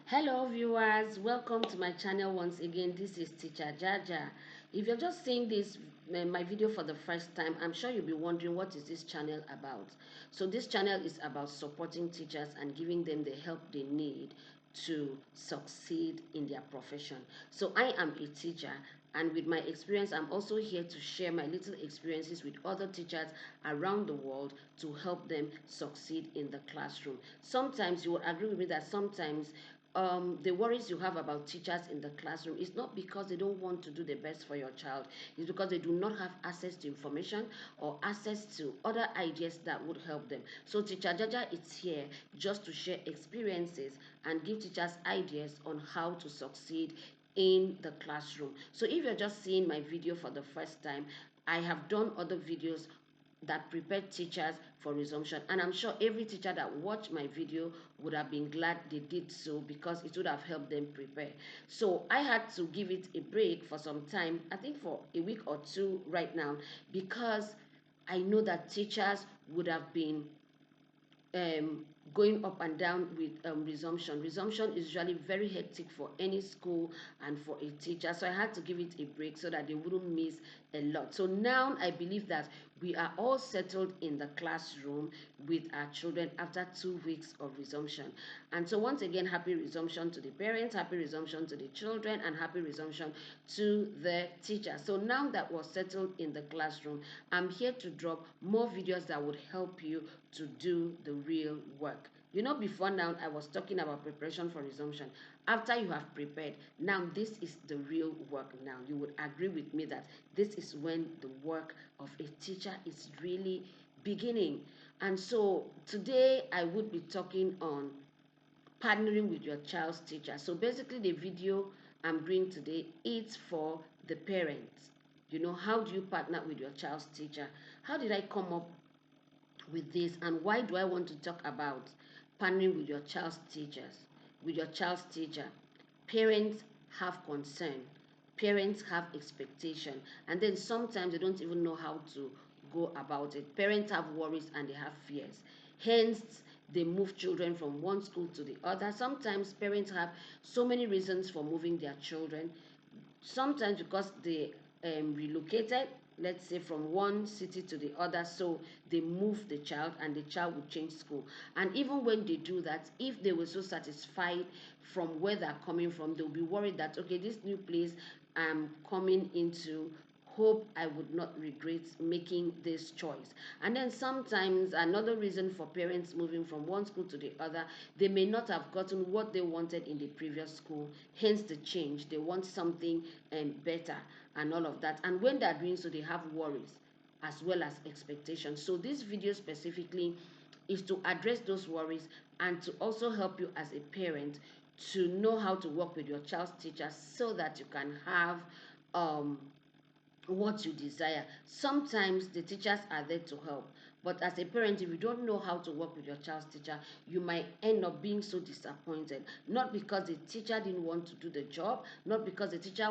Hello viewers, welcome to my channel once again. This is Teacher Jaja. If you're just seeing this my video for the first time, I'm sure you'll be wondering what is this channel about. So this channel is about supporting teachers and giving them the help they need to succeed in their profession. So I am a teacher, and with my experience, I'm also here to share my little experiences with other teachers around the world to help them succeed in the classroom. Sometimes you will agree with me that sometimes the worries you have about teachers in the classroom is not because they don't want to do the best for your child. It's because they do not have access to information or access to other ideas that would help them. So Teacher Jaja is here just to share experiences and give teachers ideas on how to succeed in the classroom. So if you're just seeing my video for the first time, I have done other videos that prepared teachers for resumption, and I'm sure every teacher that watched my video would have been glad they did so, because it would have helped them prepare. So I had to give it a break for some time, I think for a week or two right now, because I know that teachers would have been um, going up and down with resumption. Resumption is usually very hectic for any school and for a teacher. So I had to give it a break so that they wouldn't miss a lot. So now I believe that we are all settled in the classroom with our children after 2 weeks of resumption. And so once again, happy resumption to the parents, happy resumption to the children, and happy resumption to the teachers. So now that we're settled in the classroom, I'm here to drop more videos that would help you to do the real work. You know, before now, I was talking about preparation for resumption. After you have prepared, now this is the real work now. You would agree with me that this is when the work of a teacher is really beginning. And so today I would be talking on partnering with your child's teacher. So basically the video I'm doing today is for the parents. You know, how do you partner with your child's teacher? How did I come up with this, and why do I want to talk about partnering with your child's teachers, with your child's teacher? Parents have concern, parents have expectation, and then sometimes they don't even know how to go about it. Parents have worries and they have fears. Hence, they move children from one school to the other. Sometimes parents have so many reasons for moving their children. Sometimes because they relocated, let's say from one city to the other, so they move the child and the child will change school. And even when they do that, if they were so satisfied from where they're coming from, they'll be worried that, okay, this new place I'm coming into, hope I would not regret making this choice. And then sometimes another reason for parents moving from one school to the other, they may not have gotten what they wanted in the previous school, hence the change. They want something better and all of that. And when they're doing so, they have worries as well as expectations. So this video specifically is to address those worries and to also help you as a parent to know how to work with your child's teacher so that you can have um, what you desire. Sometimes the teachers are there to help, but as a parent, if you don't know how to work with your child's teacher, you might end up being so disappointed, not because the teacher didn't want to do the job, not because the teacher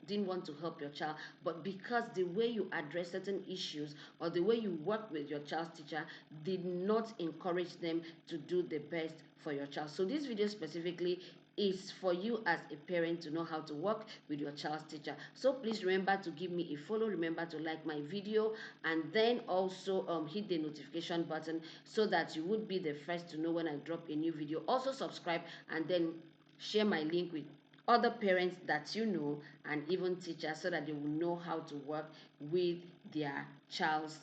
didn't want to help your child, but because the way you address certain issues or the way you work with your child's teacher did not encourage them to do the best for your child. So this video specifically is for you as a parent to know how to work with your child's teacher. So please remember to give me a follow, remember to like my video, and then also hit the notification button so that you would be the first to know when I drop a new video. Also subscribe and then share my link with other parents that you know and even teachers so that they will know how to work with their child's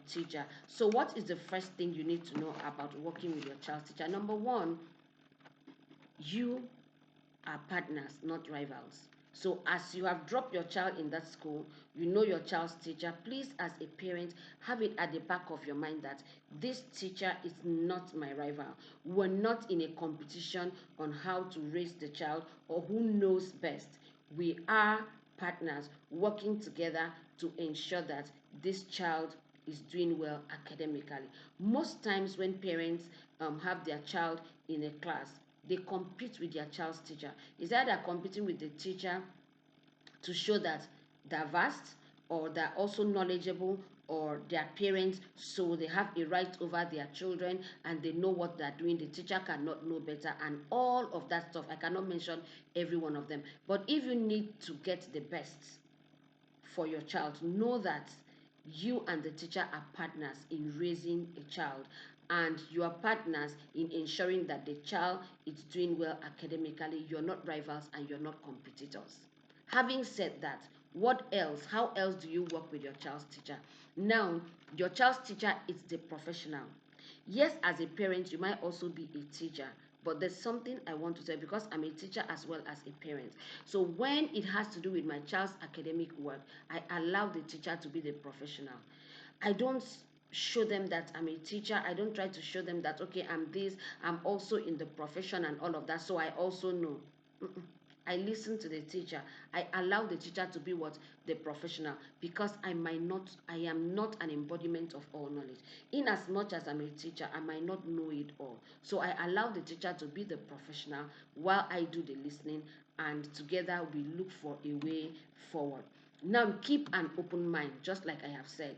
teacher. So what is the first thing you need to know about working with your child's teacher? Number one, you are partners, not rivals. So as you have dropped your child in that school, you know your child's teacher, please as a parent have it at the back of your mind that this teacher is not my rival. We're not in a competition on how to raise the child or who knows best. We are partners working together to ensure that this child is doing well academically. Most times when parents have their child in a class, they compete with their child's teacher. Is that they're competing with the teacher to show that they're vast or they're also knowledgeable or their parents, so they have a right over their children and they know what they're doing. The teacher cannot know better, and all of that stuff. I cannot mention every one of them. But if you need to get the best for your child, know that you and the teacher are partners in raising a child, and you are partners in ensuring that the child is doing well academically. You're not rivals and you're not competitors. Having said that, what else? How else do you work with your child's teacher? Now, your child's teacher is the professional. Yes, as a parent, you might also be a teacher, but there's something I want to say because I'm a teacher as well as a parent. So when it has to do with my child's academic work, I allow the teacher to be the professional. I don't show them that I'm a teacher. I don't try to show them that, okay, I'm this, I'm also in the profession and all of that, so I also know. Mm-mm. I listen to the teacher. I allow the teacher to be what? The professional, because I am not an embodiment of all knowledge. In as much as I'm a teacher, I might not know it all. So I allow the teacher to be the professional while I do the listening, and together we look for a way forward. Now keep an open mind, just like I have said.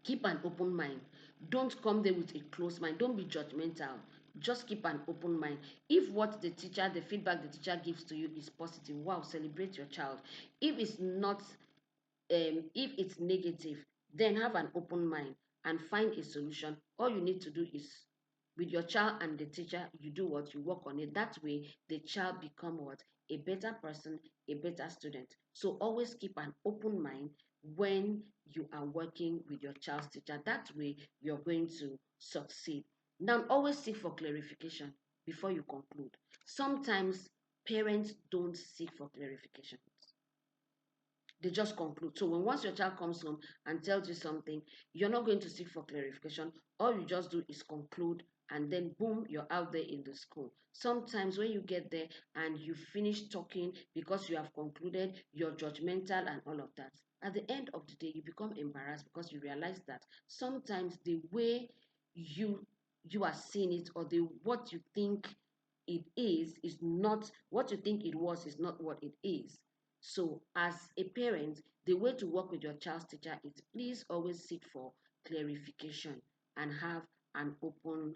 Keep an open mind. Don't come there with a closed mind. Don't be judgmental. Just keep an open mind. If what the feedback the teacher gives to you is positive, wow, celebrate your child. If it's not, if it's negative, then have an open mind and find a solution. All you need to do is, with your child and the teacher, you do what? You work on it. That way the child become what? A better person, a better student. So always keep an open mind when you are working with your child's teacher. That way you're going to succeed. Now always seek for clarification before you conclude. Sometimes parents don't seek for clarification, they just conclude. So when once your child comes home and tells you something, you're not going to seek for clarification. All you just do is conclude, and then boom, you're out there in the school. Sometimes when you get there and you finish talking because you have concluded, you're judgmental and all of that. At the end of the day, you become embarrassed because you realize that sometimes the way you you are seeing it, or the what you think it is not what you think it was, is not what it is. So, as a parent, the way to work with your child's teacher is, please always seek for clarification and have an open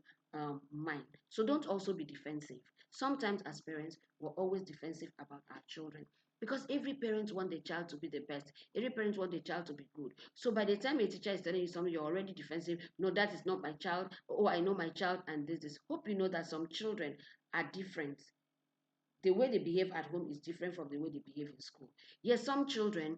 mind. So, don't also be defensive. Sometimes, as parents, we're always defensive about our children because every parent wants the child to be the best. Every parent wants the child to be good. So, by the time a teacher is telling you something, you're already defensive. No, that is not my child. Oh, I know my child, and this is. Hope you know that some children are different. The way they behave at home is different from the way they behave in school. Yes, some children,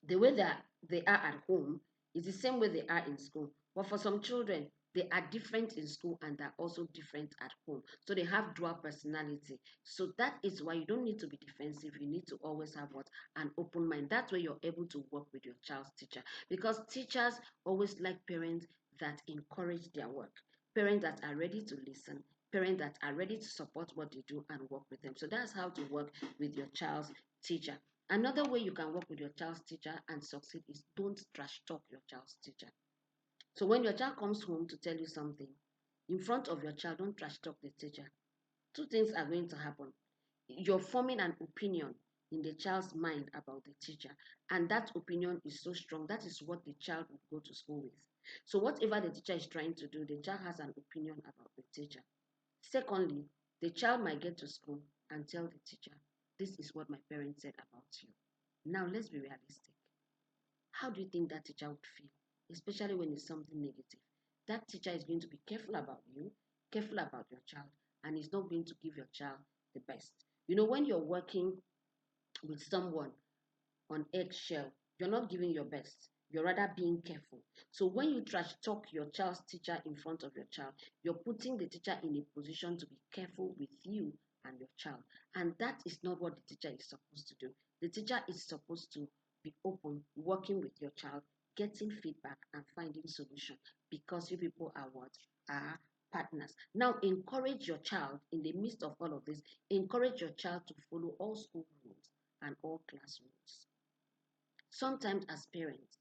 the way that they are at home is the same way they are in school. But for some children, they are different in school and they're also different at home. So they have dual personality. So that is why you don't need to be defensive. You need to always have what? An open mind. That way you're able to work with your child's teacher. Because teachers always like parents that encourage their work, parents that are ready to listen, parents that are ready to support what they do and work with them. So that's how to work with your child's teacher. Another way you can work with your child's teacher and succeed is, don't trash talk your child's teacher. So when your child comes home to tell you something, in front of your child, don't trash talk the teacher. Two things are going to happen. You're forming an opinion in the child's mind about the teacher, and that opinion is so strong. That is what the child will go to school with. So whatever the teacher is trying to do, the child has an opinion about the teacher. Secondly, the child might get to school and tell the teacher, this is what my parents said about you. Now, let's be realistic. How do you think that teacher would feel? Especially when it's something negative. That teacher is going to be careful about you, careful about your child, and is not going to give your child the best. You know, when you're working with someone on eggshell, you're not giving your best. You're rather being careful. So when you trash talk your child's teacher in front of your child, you're putting the teacher in a position to be careful with you and your child. And that is not what the teacher is supposed to do. The teacher is supposed to be open, working with your child, getting feedback and finding solution, because you people are what? Are partners. Now encourage your child in the midst of all of this, encourage your child to follow all school rules and all class rules. Sometimes, as parents,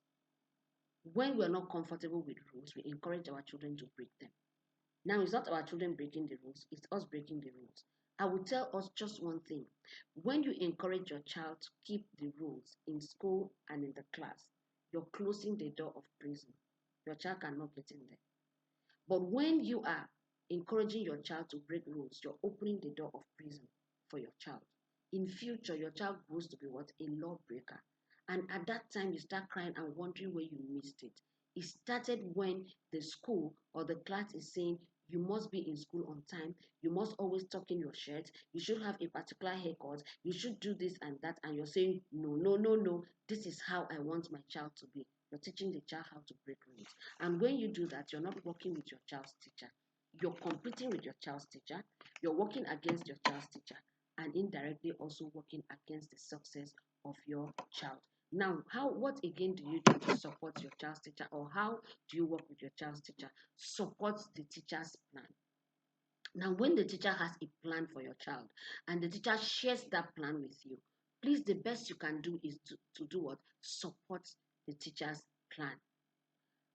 when we're not comfortable with rules, we encourage our children to break them. Now, it's not our children breaking the rules, it's us breaking the rules. I will tell us just one thing. When you encourage your child to keep the rules in school and in the class, you're closing the door of prison. Your child cannot get in there. But when you are encouraging your child to break rules, you're opening the door of prison for your child. In future, your child grows to be what? A lawbreaker. And at that time, you start crying and wondering where you missed it. It started when the school or the class is saying you must be in school on time, you must always tuck in your shirt, you should have a particular haircut, you should do this and that, and you're saying, no, no, no, no, this is how I want my child to be. You're teaching the child how to break rules. And when you do that, you're not working with your child's teacher. You're competing with your child's teacher, you're working against your child's teacher, and indirectly also working against the success of your child. Now, what again do you do to support your child's teacher, or how do you work with your child's teacher? Support the teacher's plan. Now, when the teacher has a plan for your child and the teacher shares that plan with you, please, the best you can do is to do what? Support the teacher's plan.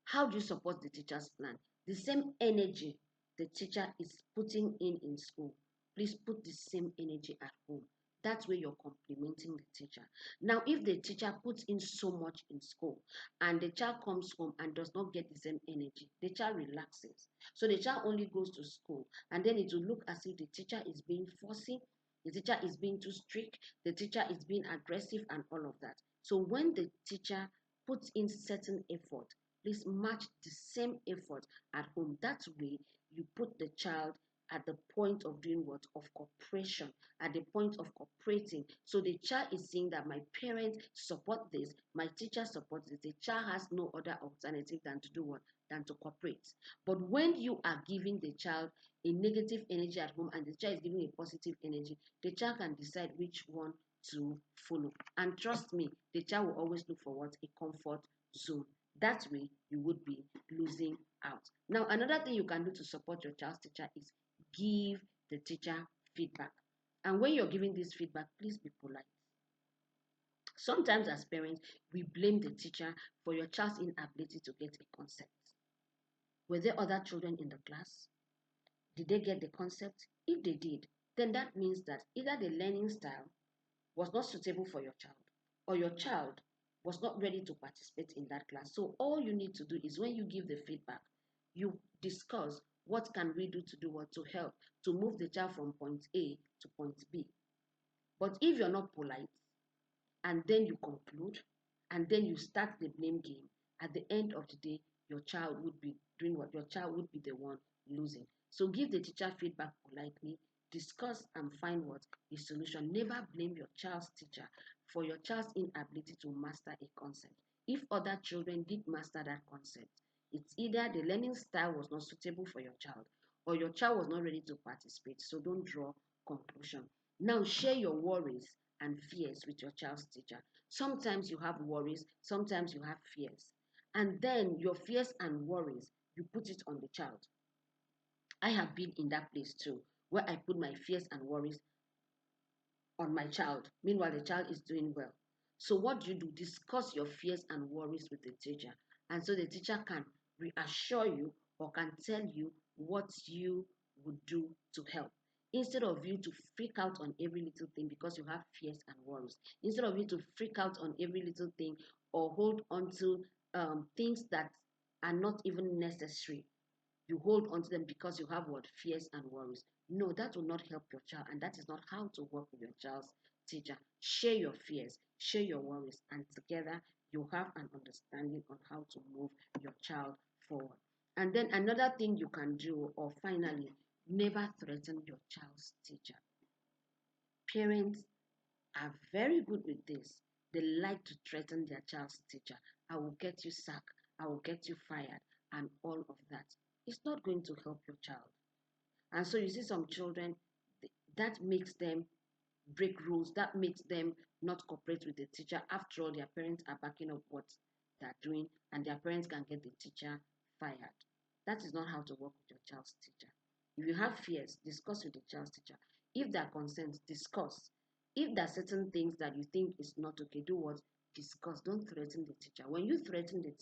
How do you support the teacher's plan? The same energy the teacher is putting in school, please put the same energy at home. That way you're complementing the teacher. Now, if the teacher puts in so much in school and the child comes home and does not get the same energy, the child relaxes. So the child only goes to school, and then it will look as if the teacher is being fussy, the teacher is being too strict, the teacher is being aggressive, and all of that. So when the teacher puts in certain effort, please match the same effort at home. That way, you put the child at the point of doing what? Of cooperation, at the point of cooperating. So the child is seeing that my parents support this, my teacher supports this. The child has no other alternative than to do what? Than to cooperate. But when you are giving the child a negative energy at home and the child is giving a positive energy, the child can decide which one to follow. And trust me, the child will always look for what? A comfort zone. That way, you would be losing out. Now, another thing you can do to support your child's teacher is give the teacher feedback. And when you're giving this feedback, please be polite. Sometimes, as parents, we blame the teacher for your child's inability to get a concept. Were there other children in the class? Did they get the concept? If they did, then that means that either the learning style was not suitable for your child, or your child was not ready to participate in that class. So all you need to do is when you give the feedback, you discuss what can we do to do what to help to move the child from point A to point B. But if you're not polite and then you conclude and then you start the blame game, at the end of the day, your child would be doing what? Your child would be the one losing. So give the teacher feedback politely, discuss and find what? A solution. Never blame your child's teacher for your child's inability to master a concept. If other children did master that concept, it's either the learning style was not suitable for your child or your child was not ready to participate. So don't draw conclusion. Now share your worries and fears with your child's teacher. Sometimes you have worries, sometimes you have fears. And then your fears and worries, you put it on the child. I have been in that place too, where I put my fears and worries on my child. Meanwhile, the child is doing well. So what do? Discuss your fears and worries with the teacher. And so the teacher can reassure you or can tell you what you would do to help. Instead of you to freak out on every little thing because you have fears and worries. Instead of you to freak out on every little thing or hold on to things that are not even necessary, you hold on to them because you have what? Fears and worries. No, that will not help your child, and that is not how to work with your child's teacher. Share your fears, share your worries, and together you have an understanding on how to move your child forward. And then another thing you can do, or finally, never threaten your child's teacher. Parents are very good with this. They like to threaten their child's teacher. I will get you sacked. I will get you fired, and all of that. It's not going to help your child. And so you see some children, that makes them break rules, that makes them not cooperate with the teacher. After all, their parents are backing up what they're doing, and their parents can get the teacher fired. That is not how to work with your child's teacher. If you have fears, discuss with the child's teacher. If there are concerns, discuss. If there are certain things that you think is not okay, do what? Discuss. Don't threaten the teacher. When you threaten the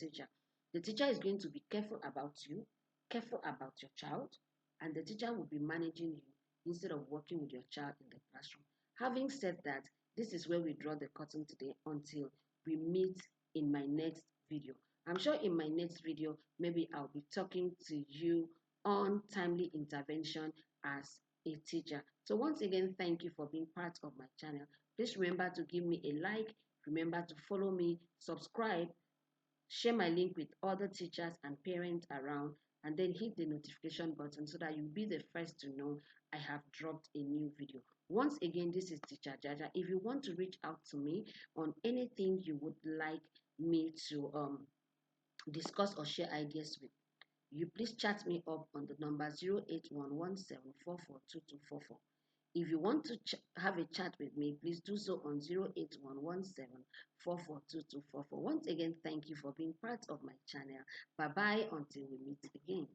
teacher is going to be careful about you, careful about your child, and the teacher will be managing you instead of working with your child in the classroom. Having said that, this is where we draw the curtain today until we meet in my next video. I'm sure in my next video, maybe I'll be talking to you on timely intervention as a teacher. So once again, thank you for being part of my channel. Please remember to give me a like, remember to follow me, subscribe, share my link with other teachers and parents around, and then hit the notification button so that you'll be the first to know I have dropped a new video. Once again, this is Teacher Jaja. If you want to reach out to me on anything you would like me to discuss or share ideas with, you please chat me up on the number 08117442244. If you want to have a chat with me, please do so on 08117442244. Once again, thank you for being part of my channel. Bye bye until we meet again.